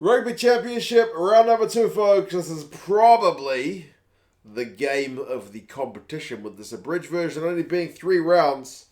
Rugby Championship, round number 2, folks. This is probably the game of the competition, with this abridged version only being 3 rounds.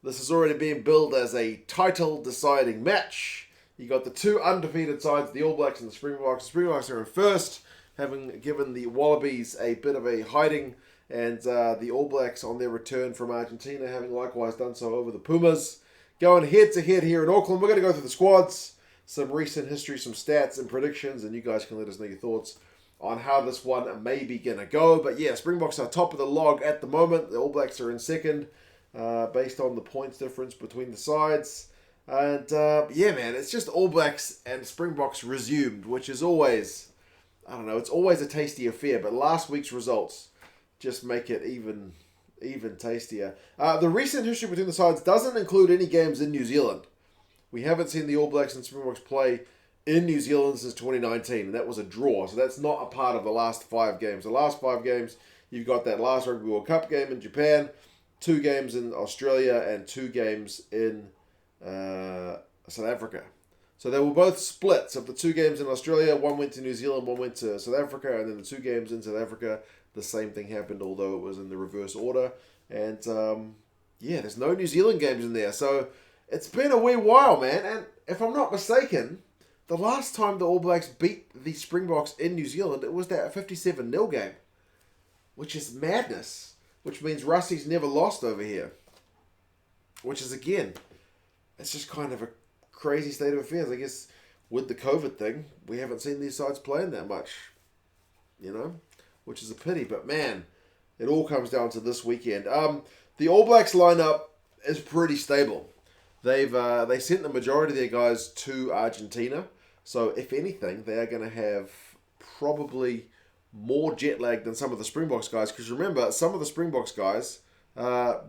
This has already been billed as a title-deciding match. You got the 2 undefeated sides, the All Blacks and the Springboks. The Springboks are in first, having given the Wallabies a bit of a hiding, and the All Blacks on their return from Argentina, having likewise done so over the Pumas. Going head-to-head here in Auckland. We're going to go through the squads, some recent history, some stats and predictions, and you guys can let us know your thoughts on how this one may be going to go. But yeah, Springboks are top of the log at the moment. The All Blacks are in second, based on the points difference between the sides. And yeah, man, it's just All Blacks and Springboks resumed, which is always, I don't know, it's always a tasty affair. But last week's results just make it even tastier. The recent history between the sides doesn't include any games in New Zealand. We haven't seen the All Blacks and Springboks play in New Zealand since 2019, and that was a draw, so that's not a part of the last 5 games. The last 5 games, you've got that last Rugby World Cup game in Japan, 2 games in Australia, and 2 games in South Africa. So they were both splits. Of the 2 games in Australia, 1 went to New Zealand, 1 went to South Africa, and then the 2 games in South Africa, the same thing happened, although it was in the reverse order. And yeah, there's no New Zealand games in there, so it's been a wee while, man. And if I'm not mistaken, the last time the All Blacks beat the Springboks in New Zealand, it was that 57-0 game, which is madness, which means Rusty's never lost over here, which is, again, it's just kind of a crazy state of affairs. I guess with the COVID thing, we haven't seen these sides playing that much, which is a pity. But man, it all comes down to this weekend. The All Blacks lineup is pretty stable. They sent the majority of their guys to Argentina, so if anything, they are going to have probably more jet lag than some of the Springboks guys. Because remember, some of the Springboks guys,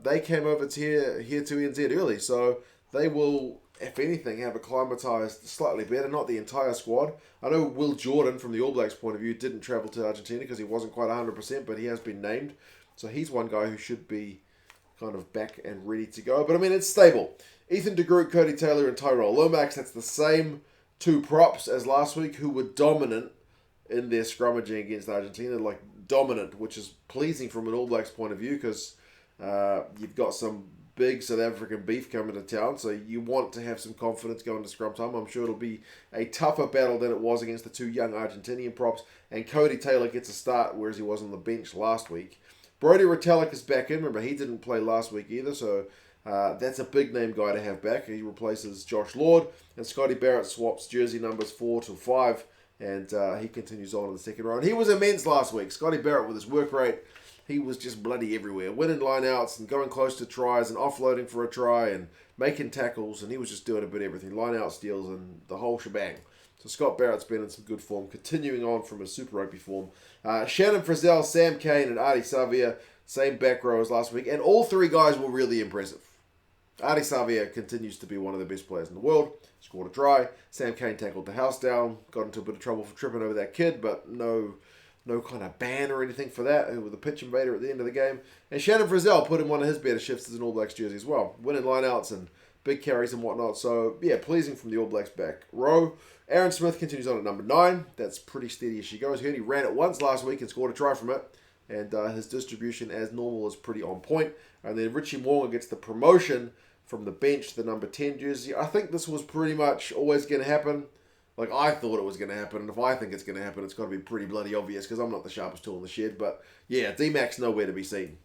they came over to here to NZ early, so they will, if anything, have acclimatized slightly better. Not the entire squad. I know Will Jordan, from the All Blacks point of view, didn't travel to Argentina because he wasn't quite 100%, but he has been named, so he's one guy who should be kind of back and ready to go. But I mean, it's stable. Ethan de Groot, Codie, Telea, and Tyrel. Lomax, that's the same 2 props as last week, who were dominant in their scrummaging against Argentina. Like, dominant, which is pleasing from an All Blacks point of view, because you've got some big South African beef coming to town, so you want to have some confidence going to scrum time. I'm sure it'll be a tougher battle than it was against the 2 young Argentinian props. And Codie Taylor gets a start, whereas he was on the bench last week. Brodie Retallick is back in. Remember, he didn't play last week either, so that's a big name guy to have back. He replaces Josh Lord, and Scotty Barrett swaps jersey numbers 4 to 5, and he continues on in the second round. He was immense last week. Scotty Barrett, with his work rate, he was just bloody everywhere, winning line-outs and going close to tries and offloading for a try and making tackles, and he was just doing a bit of everything, line-out steals and the whole shebang. So Scott Barrett's been in some good form, continuing on from his Super Rugby form. Shannon, Frizell, Sam Cane, and Ardie Savea, same back row as last week, and all 3 guys were really impressive. Ardie Savea continues to be one of the best players in the world. Scored a try. Sam Cane tackled the house down. Got into a bit of trouble for tripping over that kid, but no kind of ban or anything for that. Who was the pitch invader at the end of the game. And Shannon Frizell put in one of his better shifts as an All Blacks jersey as well. Winning lineouts and big carries and whatnot. So, yeah, pleasing from the All Blacks back row. Aaron Smith continues on at number 9. That's pretty steady as she goes. He only ran it once last week and scored a try from it. And his distribution, as normal, is pretty on point. And then Richie Moore gets the promotion from the bench, the number 10 jersey. I think this was pretty much always going to happen. Like, I thought it was going to happen, and if I think it's going to happen, it's got to be pretty bloody obvious, because I'm not the sharpest tool in the shed. But yeah, D-Max nowhere to be seen.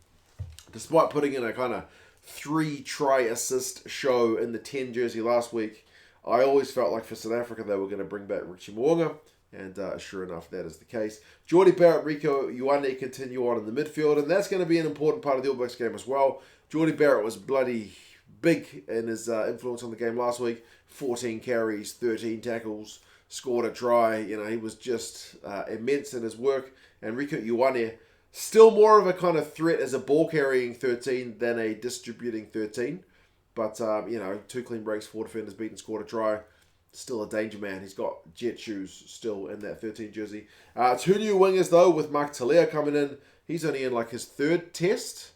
Despite putting in a kind of 3-try-assist show in the 10 jersey last week, I always felt like for South Africa they were going to bring back Richie Mo'unga, and sure enough, that is the case. Jordie, Barrett, Rieko, Ioane continue on in the midfield, and that's going to be an important part of the All Blacks game as well. Jordie Barrett was bloody big in his influence on the game last week. 14 carries, 13 tackles, scored a try. He was just immense in his work. And Rieko Ioane, still more of a kind of threat as a ball-carrying 13 than a distributing 13. But, 2 clean breaks, 4 defenders beaten, scored a try. Still a danger man. He's got jet shoes still in that 13 jersey. 2 new wingers, though, with Mark Telea coming in. He's only in, like, his 3rd test.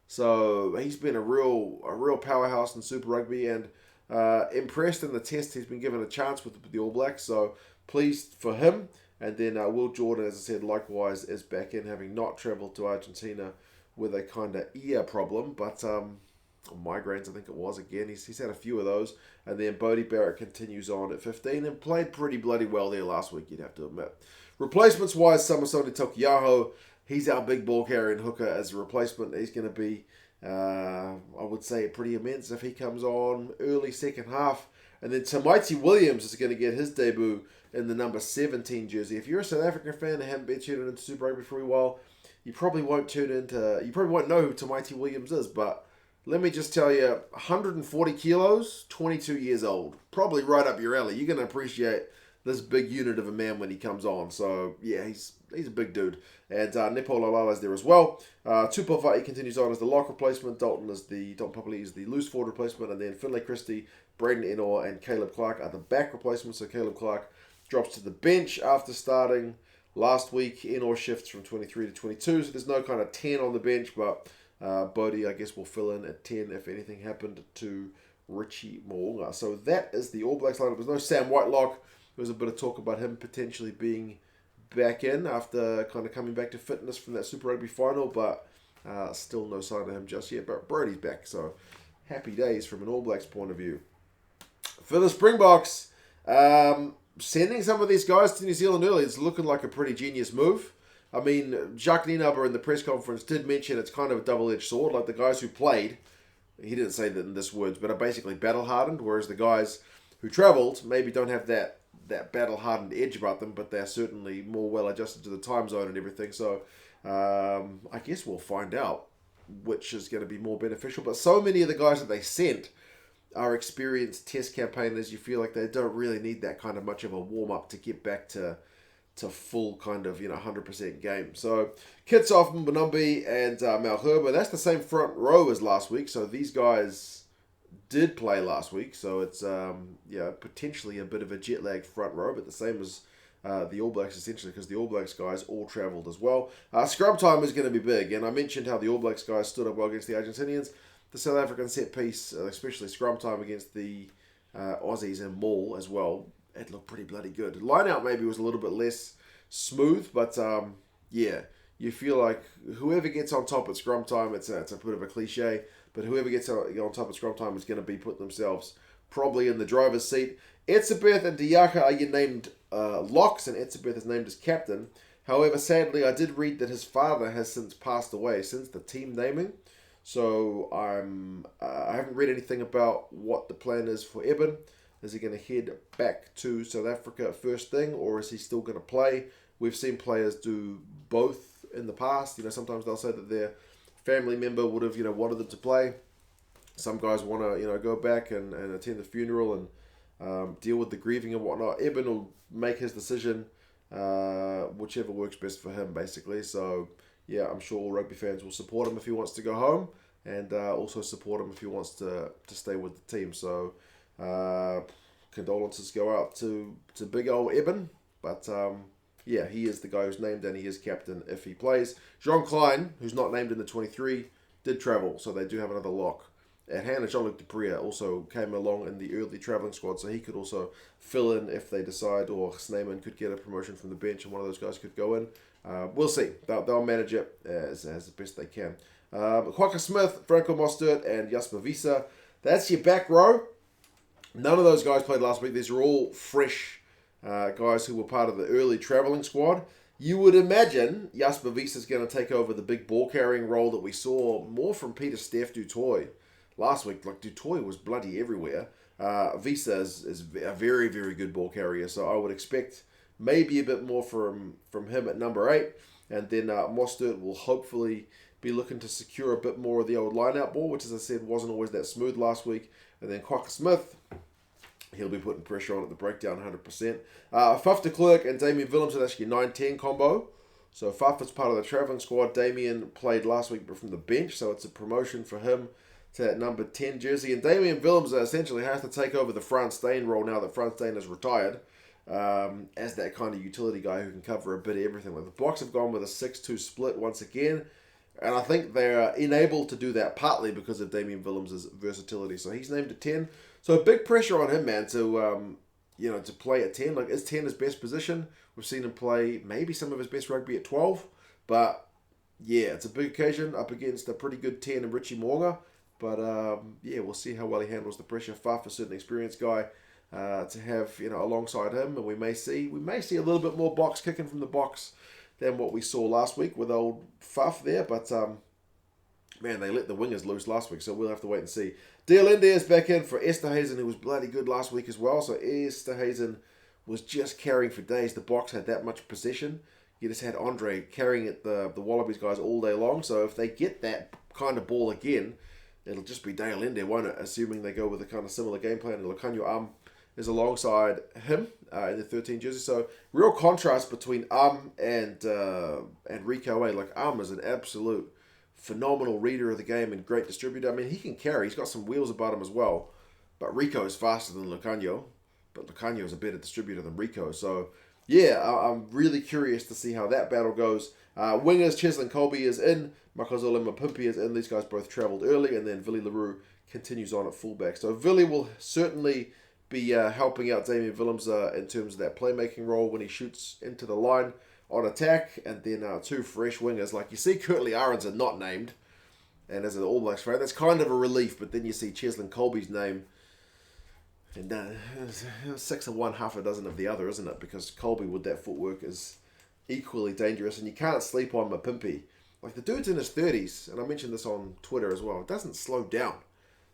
So he's been a real powerhouse in Super Rugby, and impressed in the test. He's been given a chance with the All Blacks, so pleased for him. And then Will Jordan, as I said, likewise is back in, having not travelled to Argentina with a kind of ear problem, but migraines, I think it was, again. He's had a few of those. And then Barrett continues on at 15 and played pretty bloody well there last week, you'd have to admit. Replacements-wise, Samisoni Taukei'aho, he's our big ball carrying hooker as a replacement. He's going to be, I would say, pretty immense if he comes on early second half. And then Tamaiti Williams is going to get his debut in the number 17 jersey. If you're a South African fan and haven't been tuning into Super Rugby for a while, you probably won't know who Tamaiti Williams is, but let me just tell you, 140 kilos, 22 years old. Probably right up your alley. You're going to appreciate this big unit of a man when he comes on. So, yeah, he's a big dude. And Nepo Laulala is there as well. Tupou Vaa'I continues on as the lock replacement. Dalton Papali'i is the loose forward replacement. And then Finlay, Christie, Braydon, Ennor, and Caleb Clark are the back replacements. So Caleb Clark drops to the bench after starting last week. Ennor shifts from 23 to 22. So there's no kind of 10 on the bench, but Brodie, I guess, will fill in at 10 if anything happened to Richie Mo'unga. So that is the All Blacks lineup. There's no Sam Whitelock. There was a bit of talk about him potentially being back in after kind of coming back to fitness from that Super Rugby final, but still no sign of him just yet. But Brodie's back, so happy days from an All Blacks point of view. For the Springboks, sending some of these guys to New Zealand early is looking like a pretty genius move. I mean, Jacques Nienaber in the press conference did mention it's kind of a double-edged sword. Like the guys who played, he didn't say that in this words, but are basically battle-hardened, whereas the guys who travelled maybe don't have that battle-hardened edge about them, but they're certainly more well-adjusted to the time zone and everything. So I guess we'll find out which is going to be more beneficial. But so many of the guys that they sent are experienced test campaigners. You feel like they don't really need that kind of much of a warm-up to get back to full kind of 100% game. So Kits off Mbonambi and Malherbe. That's the same front row as last week. So these guys did play last week. So it's potentially a bit of a jet lag front row, but the same as the All Blacks essentially, because the All Blacks guys all travelled as well. Scrum time is going to be big, and I mentioned how the All Blacks guys stood up well against the Argentinians. The South African set piece, especially scrum time against the Aussies and Maul as well, it looked pretty bloody good. Line out maybe was a little bit less smooth, but you feel like whoever gets on top at scrum time, it's a bit of a cliche, but whoever gets on top at scrum time is going to be putting themselves probably in the driver's seat. Etzebeth and Diaka are named locks, and Etzebeth is named as captain. However, sadly, I did read that his father has since passed away since the team naming. So I haven't read anything about what the plan is for Eben. Is he going to head back to South Africa first thing, or is he still going to play? We've seen players do both in the past. Sometimes they'll say that their family member would have wanted them to play. Some guys want to go back and attend the funeral and deal with the grieving and whatnot. Eben will make his decision, whichever works best for him, basically. So yeah, I'm sure all rugby fans will support him if he wants to go home, and also support him if he wants to stay with the team. So condolences go out to big old Eben, but he is the guy who's named, and he is captain if he plays. Jean Klein, who's not named in the 23, did travel, so they do have another lock at hand. And Jean-Luc Dupria also came along in the early travelling squad, so he could also fill in if they decide, or Snyman could get a promotion from the bench and one of those guys could go in. We'll see. They'll manage it as the best they can. Quokka Smith, Franco Mostert, and Jasper Visa. That's your back row. None of those guys played last week. These are all fresh guys who were part of the early travelling squad. You would imagine Jasper Visa is going to take over the big ball carrying role that we saw more from Peter Steph du Toit last week. Like, du Toit was bloody everywhere. Visa is a very, very good ball carrier, so I would expect maybe a bit more from him at number 8. And then Mostert will hopefully be looking to secure a bit more of the old line-out ball, which, as I said, wasn't always that smooth last week. And then Quokka Smith, he'll be putting pressure on at the breakdown 100%. Faf de Klerk and Damien Willems are actually a 9-10 combo. So Faf is part of the travelling squad. Damien played last week but from the bench, so it's a promotion for him to that number 10 jersey. And Damien Willems essentially has to take over the Frans Steyn role now that Frans Steyn is retired, as that kind of utility guy who can cover a bit of everything. Like, the Boks have gone with a 6-2 split once again, and I think they're enabled to do that partly because of Damien Willems' versatility. So he's named to 10. So big pressure on him, man, to to play at 10. Like, is 10 his best position? We've seen him play maybe some of his best rugby at 12. But, yeah, it's a big occasion up against a pretty good 10 in Richie Mo'unga. But, we'll see how well he handles the pressure. Faf, a certain experienced guy to have, alongside him. And we may see a little bit more box kicking from the box than what we saw last week with old Faf there. But, man, they let the wingers loose last week, so we'll have to wait and see. Dealende is back in for Esterhazen, who was bloody good last week as well. So Esterhazen was just carrying for days. The box had that much possession. You just had Andre carrying it, the Wallabies guys all day long. So if they get that kind of ball again, it'll just be Dealende, won't it? Assuming they go with a kind of similar game plan. And Lucanio is alongside him in the 13 jersey. So real contrast between and Rieko. Like is an absolute phenomenal reader of the game and great distributor. I mean, he can carry. He's got some wheels about him as well. But Rieko is faster than Lucanio. But Lucanio is a better distributor than Rieko. So, yeah, I'm really curious to see how that battle goes. Wingers, Cheslin Colby is in. Makazole Mapimpi is in. These guys both travelled early. And then Vili LaRue continues on at fullback. So, Vili will certainly be helping out Damien Willems in terms of that playmaking role when he shoots into the line on attack, and then two fresh wingers. Like, you see Kurtley Ahrens are not named, and as an All Blacks fan, that's kind of a relief, but then you see Cheslin Colby's name, and 6 of one, half a dozen of the other, isn't it? Because Colby with that footwork is equally dangerous, and you can't sleep on Mapimpi. Like, the dude's in his 30s, and I mentioned this on Twitter as well, doesn't slow down.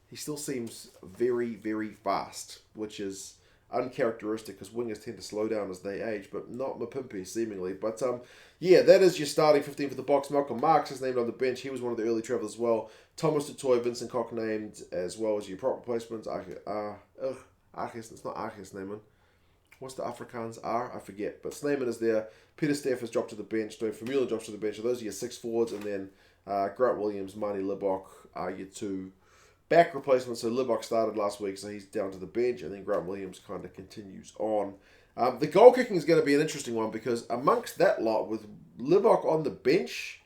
He still seems very, very fast, which is uncharacteristic because wingers tend to slow down as they age, but not Mapimpi seemingly. But that is your starting 15 for the box. Malcolm Marks is named on the bench. He was one of the early travellers as well. Thomas Dutoy, Vincent Koch named as well as your prop replacements. Arches, it's not Arches Snyman. What's the Afrikaans R? I forget. But Snyman is there. Peter Steff has dropped to the bench. Dave Famula drops to the bench. So those are your 6 forwards, and then Grant Williams, Marnie Libok are your 2 back replacement. So Libok started last week, so he's down to the bench, and then Grant Williams kind of continues on. The goal kicking is going to be an interesting one because amongst that lot with Libok on the bench,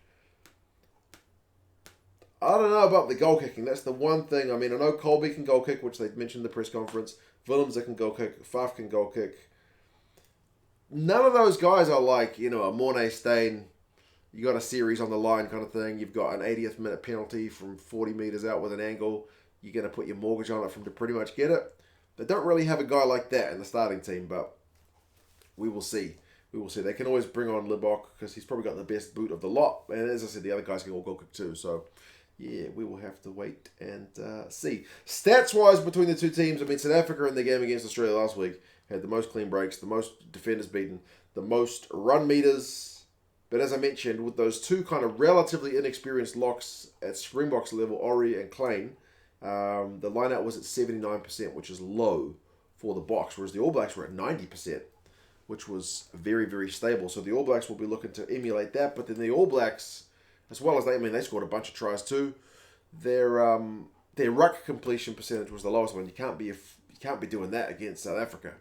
I don't know about the goal kicking. That's the one thing. I mean, I know Colby can goal kick, which they mentioned in the press conference. Willems can goal kick. Faf can goal kick. None of those guys are like, a Mornay Stain. You got a series on the line kind of thing. You've got an 80th minute penalty from 40 metres out with an angle. You're going to put your mortgage on it to pretty much get it. They don't really have a guy like that in the starting team, but we will see. We will see. They can always bring on Libok because he's probably got the best boot of the lot. And as I said, the other guys can all go kick too. So, yeah, we will have to wait and see. Stats-wise between the two teams, I mean, South Africa in the game against Australia last week had the most clean breaks, the most defenders beaten, the most run meters. But as I mentioned, with those two kind of relatively inexperienced locks at Springboks level, Ori and Klein, the lineout was at 79%, which is low for the box, whereas the All Blacks were at 90%, which was very, very stable. So the All Blacks will be looking to emulate that. But then the All Blacks, as well as they scored a bunch of tries too. Their ruck completion percentage was the lowest one. You can't be doing that against South Africa.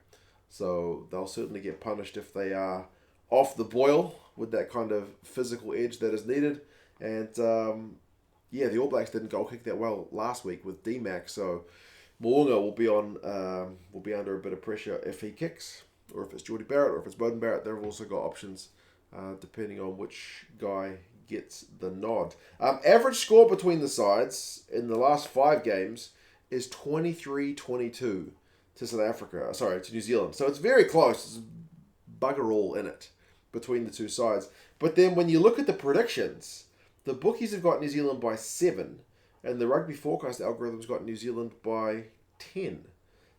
So they'll certainly get punished if they are off the boil with that kind of physical edge that is needed. And the All Blacks didn't goal kick that well last week with D-Mac, so Mo'unga will be under a bit of pressure if he kicks, or if it's Jordie Barrett, or if it's Beauden Barrett. They've also got options depending on which guy gets the nod. Average score between the sides in the last 5 games is 23-22 to to New Zealand. So it's very close. It's bugger all in it between the two sides. But then when you look at the predictions, the bookies have got New Zealand by 7, and the rugby forecast algorithm's got New Zealand by 10.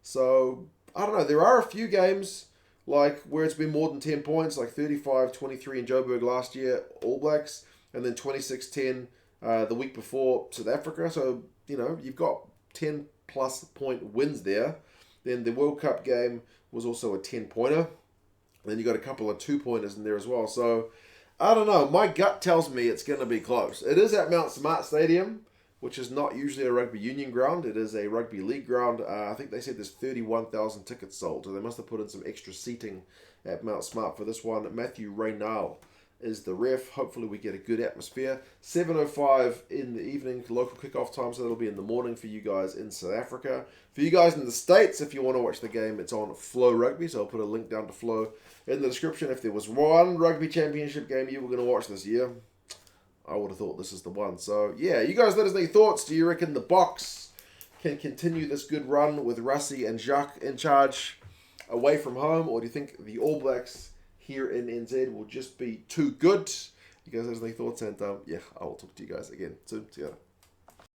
So, I don't know, there are a few games like where it's been more than 10 points, like 35-23 in Joburg last year, All Blacks, and then 26-10 the week before South Africa. So, you've got 10 plus point wins there. Then the World Cup game was also a 10-pointer. Then you got a couple of 2-pointers in there as well. So, I don't know. My gut tells me it's going to be close. It is at Mount Smart Stadium, which is not usually a rugby union ground. It is a rugby league ground. I think they said there's 31,000 tickets sold. So they must have put in some extra seating at Mount Smart for this one. Matthew Raynal is the ref. Hopefully we get a good atmosphere. 7:05 in the evening, local kickoff time, so that'll be in the morning for you guys in South Africa. For you guys in the States, if you want to watch the game, it's on Flow Rugby, so I'll put a link down to Flow in the description. If there was one rugby championship game you were going to watch this year, I would have thought this is the one. So, yeah, you guys let us know your thoughts. Do you reckon the Boks can continue this good run with Rassie and Jacques in charge away from home, or do you think the All Blacks here in NZ will just be too good? You guys have any thoughts, and yeah, I will talk to you guys again soon. Together.